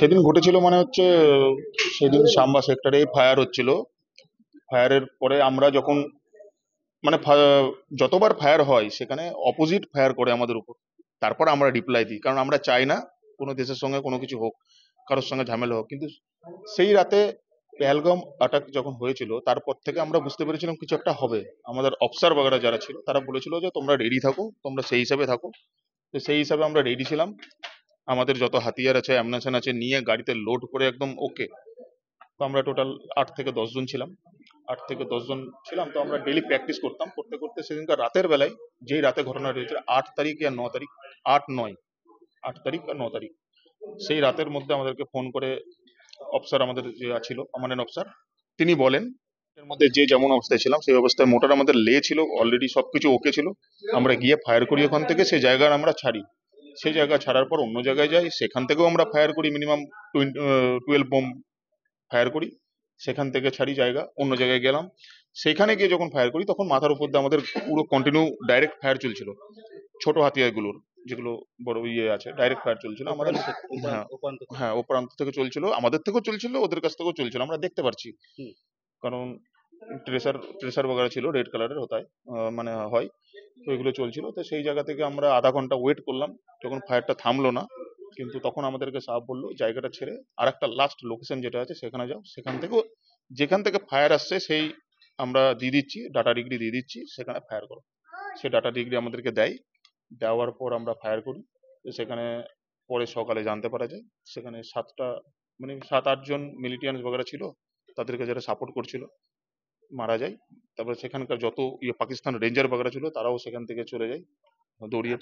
সেদিন ঘটেছিল মানে হচ্ছে সেদিন সাম্বা সেক্টরে ফায়ার হচ্ছিল। ফায়ারের পরে আমরা যখন মানে যতবার ফায়ার হয় সেখানে অপোজিট ফায়ার করে আমাদের উপর, তারপর আমরা রিপ্লাই দিই, কারণ আমরা চাই না কোনো দেশের সঙ্গে কোনো কিছু হোক, কারোর সঙ্গে ঝামেলা হোক। কিন্তু সেই রাতে পেহেলগাম অ্যাটাক যখন হয়েছিল তারপর থেকে আমরা বুঝতে পেরেছিলাম কিছু একটা হবে। আমাদের অফিসার বাগেরা যারা ছিল তারা বলেছিল যে তোমরা রেডি থাকো, তোমরা সেই হিসাবে থাকো। তো সেই হিসাবে আমরা রেডি ছিলাম। আমাদের যত হাতিয়ার আছে, অ্যামুনেশন আছে নিয়ে গাড়িতে লোড করে একদম ওকে। তো আমরা টোটাল 8 থেকে 10 জন ছিলাম। 8 থেকে 10 জন ছিলাম, তো আমরা ডেলি প্র্যাকটিস করতাম। করতে করতে সেদিনকার রাতের বেলায়, যেই রাতে ঘটনা হয়েছিল 8 তারিখ আর 9 তারিখ, 8 9 8 তারিখ আর 9 তারিখ, সেই রাতের মধ্যে আমাদেরকে ফোন করে অফিসার আমাদের যে ছিল কমান্ডেন্ট অফিসার, তিনি বলেন এর মধ্যে যে যেমন অবস্থায় ছিলাম সেই অবস্থায় মোটর আমাদের লে ছিল, অলরেডি সবকিছু ওকে ছিল। আমরা গিয়ে ফায়ার করি ওখান থেকে, সেই জায়গায় আমরা ছাড়ি। সেই জায়গা ছাড়ার পর অন্য জায়গায় যাই, সেখান থেকেও আমরা ফায়ার করি, মিনিমাম 12 বোম ফায়ার করি। সেখান থেকে ছাড়ি জায়গা, অন্য জায়গায় গেলাম। সেখানে গিয়ে যখন ফায়ার করি তখন মাথার উপর দিয়ে আমাদের পুরো কন্টিনিউ ডাইরেক্ট ফায়ার চলছিল। ছোট হাতিয়ারগুলোর যেগুলো বড় ইয়ে আছে, ডাইরেক্ট ফায়ার চলছিল আমাদের। হ্যাঁ, হ্যাঁ, ও প্রান্ত থেকে চলছিল, আমাদের থেকেও চলছিল, ওদের কাছ থেকেও চলছিল, আমরা দেখতে পারছি। কারণ ট্রেসার ট্রেসার বগেরা ছিল, রেড কালারের হতায় মানে হয়। তো এগুলো চলছিল। তো সেই জায়গা থেকে আমরা আধা ঘন্টা ওয়েট করলাম, যখন ফায়ারটা থামলো না। কিন্তু তখন আমাদেরকে সাহেব বললো জায়গাটা ছেড়ে আর একটা লাস্ট লোকেশন যেটা আছে সেখানে যাও, সেখান থেকেও যেখান থেকে ফায়ার আসছে সেই আমরা দিয়ে দিচ্ছি, ডাটা ডিগ্রি দিয়ে দিচ্ছি, সেখানে ফায়ার করো। সে ডাটা ডিগ্রি আমাদেরকে দেয়। দেওয়ার পর আমরা ফায়ার করি। তো সেখানে পরে সকালে জানতে পারা যায় সেখানে 7 8 জন মিলিটিয়ান্স বগেরা ছিল, তাদেরকে যারা সাপোর্ট করছিল মারা যায়। তারপরে সেখানকার যত পাকিস্তান রেঞ্জার বগেরা ছিল তারাও সেখান থেকে চলে যায়, দৌড়িয়ে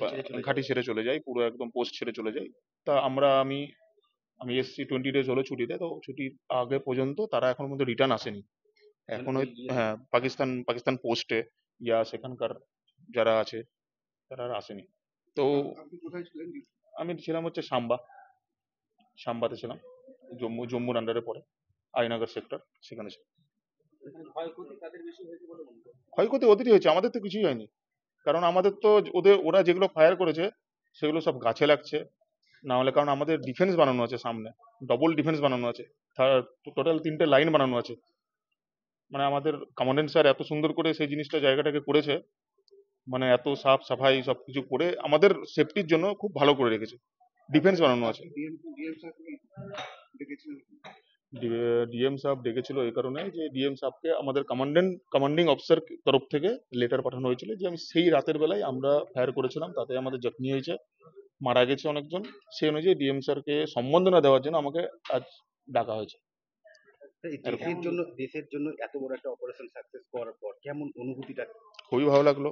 ঘাঁটি ছেড়ে চলে যায়, পুরো একদম পোস্ট ছেড়ে চলে যায়। তা আমি আমি এসছি 20 days হলো ছুটিতে, তো ছুটির আগে পর্যন্ত তারা এখনো পর্যন্ত রিটার্ন আসেনি এখনো। হ্যাঁ, পাকিস্তান পাকিস্তান পোস্টে ইয়া সেখানকার যারা আছে তারা আর আসেনি। তো আমি ছিলাম হচ্ছে সাম্বাতে ছিলাম, জম্মুর আন্ডারে পড়ে, আইনগর সেক্টর, সেখানে ছিলাম। ক্ষয়ক্ষতি ওদেরই হয়েছে, আমাদের তো কিছুই হয়নি। কারণ আমাদের তো ওরা যেগুলো ফায়ার করেছে সেগুলো সব গাছে লাগছে, না হলে কারণ আমাদের ডিফেন্স বানানো আছে সামনে, ডবল ডিফেন্স বানানো আছে, টোটাল 3টে লাইন বানানো আছে। মানে আমাদের কমান্ডেন্ট স্যার এত সুন্দর করে সেই জিনিসটা জায়গাটাকে করেছে, মানে এত সাফ সাফাই সবকিছু করে আমাদের সেফটির জন্য খুব ভালো করে রেখেছে, ডিফেন্স বানানো আছে। ডিএম সাহেব ডেকেছিল এই কারণে যে ডিএম সাহেবকে আমাদের কমান্ডিং অফিসার তরফ থেকে লেটার পাঠানো হয়েছিল যে আমি সেই রাতের বেলায় আমরা ফায়ার করেছিলাম, তাতে আমাদের জখমি হয়েছে, মারা গেছে অনেকজন। সেই অনুযায়ী ডিএম স্যারকে সম্বর্ধনা দেওয়ার জন্য আমাকে আজ ডাকা হয়েছে। দেশের জন্য এত বড় একটা অপারেশন সাকসেস করার পর কেমন অনুভূতিটা? খুবই ভালো লাগলো।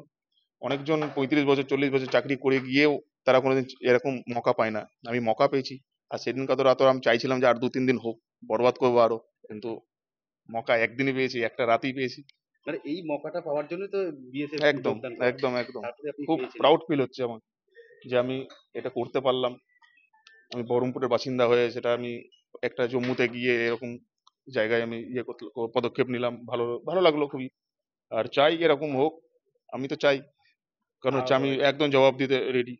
অনেকজন 35 বছর 40 বছর চাকরি করে গিয়েও তারা কোনোদিন এরকম মকা পায় না, আমি মকা পেয়েছি। আর সেদিনকার তো রাত আমি চাইছিলাম যে আর 2 3 দিন হোক, বরবাদ করবো আরো, কিন্তু মকা একদিনই পেয়েছি, একটা রাতেই পেয়েছি। মানে এই মকাটা পাওয়ার জন্য তো বিএসএফ একদম যোগদান করা। একদম একদম তারপরে আপনি খুব পেয়েছেন। প্রাউড ফিল হচ্ছে আমার যে আমি এটা করতে পারলাম। আমি বহরমপুরের বাসিন্দা হয়ে সেটা আমি একটা জম্মুতে গিয়ে এরকম জায়গায় আমি পদক্ষেপ নিলাম, ভালো ভালো লাগলো খুবই। আর চাই এরকম হোক, আমি তো চাই, কারণ হচ্ছে আমি একদম জবাব দিতে রেডি।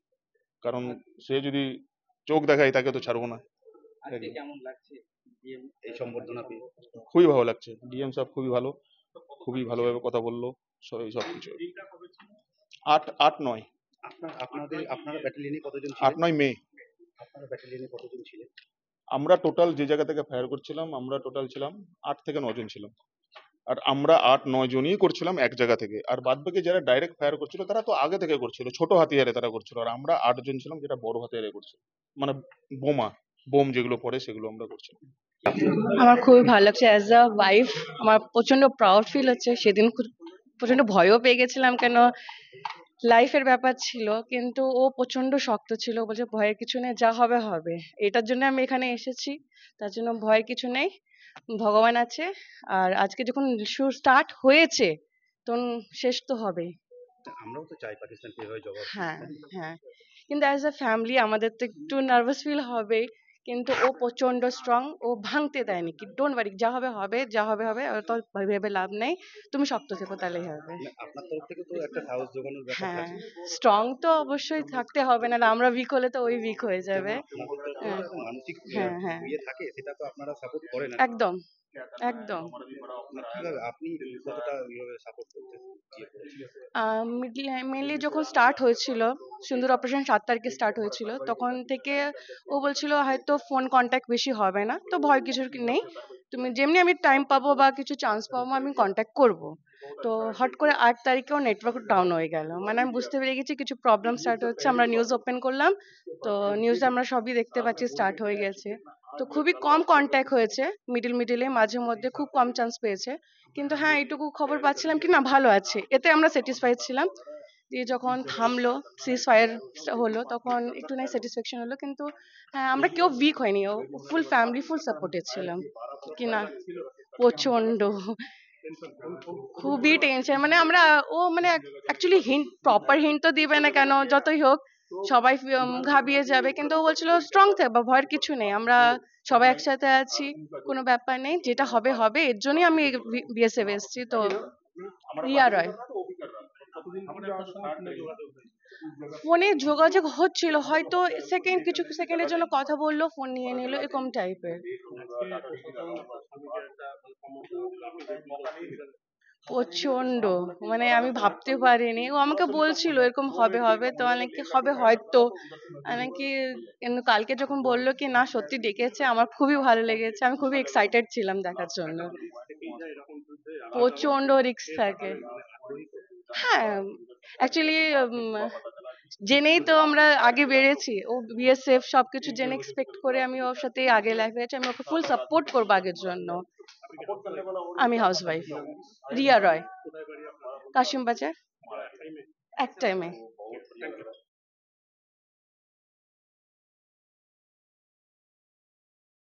কারণ সে যদি চোখ দেখায় তাকে তো ছাড়বো না। আজকে কেমন লাগছে এই সম্বর্ধনা পেয়ে? খুবই ভালো লাগছে, ডিএম সাহেব খুবই ভালোভাবে কথা বললো, সবকিছু। 8 8 9 আপনারা ব্যাটালিয়নে কতজন 8 ছিলেন? 9 মে আপনারা ব্যাটালিয়নে কতজন ছিলেন? আমরা টোটাল যে জায়গা থেকে ফায়ার করছিলাম আমরা টোটাল ছিলাম 8 থেকে 9 জন ছিলাম। আর আমরা 8 9 জনই করছিলাম এক জায়গা থেকে, আর বাদ বাকি যারা ডাইরেক্ট ফায়ার করছিল তারা তো আগে থেকে করছিল, ছোট হাতিয়ারে তারা করছিল। আর আমরা 8 জন ছিলাম যেটা বড় হাতিয়ারে করছিল, মানে বোম যেগুলো পড়ে সেগুলো আমরা করছিলাম। আমার খুবই ভালো লাগছে অ্যাজ আ ওয়াইফ। আমার প্রচন্ড প্রাউড ফিল হচ্ছে। সেদিন প্রচন্ড ভয়ও পেয়ে গেছিলাম, কেন লাইফের ব্যাপার ছিল, কিন্তু ও প্রচন্ড শক্ত ছিল, বলছে ভয়ের কিছু নেই, যা হবে হবে। এটার জন্য আমি এখানে এসেছি, তার জন্য ভয়ের কিছু নেই, ভগবান আছে। আর আজকে যখন স্টার্ট হয়েছে তখন শেষ তো হবেই। আমরাও তো চাই পাকিস্তান এভাবে জবাব দিক। হ্যাঁ, হ্যাঁ, কিন্তু অ্যাজ আ ফ্যামিলি আমাদের তো একটু নার্ভাস ফিল হবেই, কিন্তু ও প্রচন্ড স্ট্রং, ও ভাঙতে দেয়নি, কি ডোন্ট ওয়ারি, যা হবে হবে, যা হবে হবে, অত ভেবে লাভ নেই, তুমি শক্ত থেকো তাহলেই হবে। মানে আপনার তরফ থেকে তো একটা সাহস জোগানোর ব্যাপার হ্যাঁ, থাকে। স্ট্রং তো অবশ্যই থাকতে হবে, না আমরা উইক হলে তো ওই উইক হয়ে যাবে। আপনাদের তরফ থেকে হ্যাঁ তো একটা মানসিক হ্যাঁ হ্যাঁ, ইয়ে থাকে, সেটা তো আপনারা সাপোর্ট করেন আর কি। একদম একদম। মানে কিভাবে আপনি কতটা এইভাবে সাপোর্ট করতে ইয়ে করেছিলেন? মেনলি যখন স্টার্ট হয়েছিল, সিন্দুর অপারেশন 7 তারিখে স্টার্ট হয়েছিল, তখন থেকে ও বলছিল হয়তো ফোন কন্ট্যাক্ট বেশি হবে না, তো ভয় কিছুর নেই, তুমি যেমনি আমি টাইম পাবো বা কিছু চান্স পাবো আমি কন্ট্যাক্ট করব। তো হট করে 8 তারিখেও নেটওয়ার্ক ডাউন হয়ে গেল, মানে আমি বুঝতে পেরে গেছি কিছু প্রবলেম স্টার্ট হচ্ছে। আমরা নিউজ ওপেন করলাম, তো নিউজে আমরা সবই দেখতে পাচ্ছি স্টার্ট হয়ে গেছে। তো খুবই কম কন্ট্যাক্ট হয়েছে, মিডিলে মাঝে মধ্যে খুব কম চান্স পেয়েছে, কিন্তু হ্যাঁ এইটুকু খবর পাচ্ছিলাম কি না ভালো আছে, এতে আমরা স্যাটিসফাইড ছিলাম। দিয়ে যখন থামলো, সিজ ফায়ার হলো, তখন একটু নাই স্যাটিসফ্যাকশন হলো, কিন্তু হ্যাঁ আমরা কেউ উইক হয়নি, ও ফুল ফ্যামিলি ফুল সাপোর্টেড ছিলাম কি না। প্রচন্ড, খুবই টেনশন, মানে আমরা, ও মানে অ্যাকচুয়ালি হিন্ট, প্রপার হিন্ট তো দিবে না কেন, যতই হোক সবাই ঘাবিয়ে যাবে, কিন্তু ও বলছিল স্ট্রং থাকবা, ভয়ের কিছু নেই, আমরা সবাই একসাথে আছি, কোনো ব্যাপার নেই, যেটা হবে হবে, এর জন্যই আমি বিএসএফ এসেছি। তো রিয়া রয়, ফোনে যোগাযোগ হচ্ছিল, হয়তো কিছু সেকেন্ডের জন্য কথা বললো, ফোন নিয়ে নিল, এরকম টাইপের। প্রচন্ড, মানে আমি ভাবতে পারিনি, ও আমাকে বলছিল এরকম হবে হবে, তো আমি কি হবে হয়তো, আমি কি, কিন্তু কালকে যখন বললো কি না সত্যি ডেকেছে, আমার খুবই ভালো লেগেছে, আমি খুবই এক্সাইটেড ছিলাম দেখার জন্য। প্রচন্ড রিস্ক থাকে। হ্যাঁ, অ্যাকচুয়ালি জেনেই তো আমরা আগে বেড়েছি, ও বিএসএফ সবকিছু জেনে এক্সপেক্ট করে আমি ওর সাথে আগে লাইফে আছি, আমি ওকে ফুল সাপোর্ট করবো আগের জন্য। আমি হাউস ওয়াইফ, রিয়া রয়, কাশিম বাজার, এক টাইমে।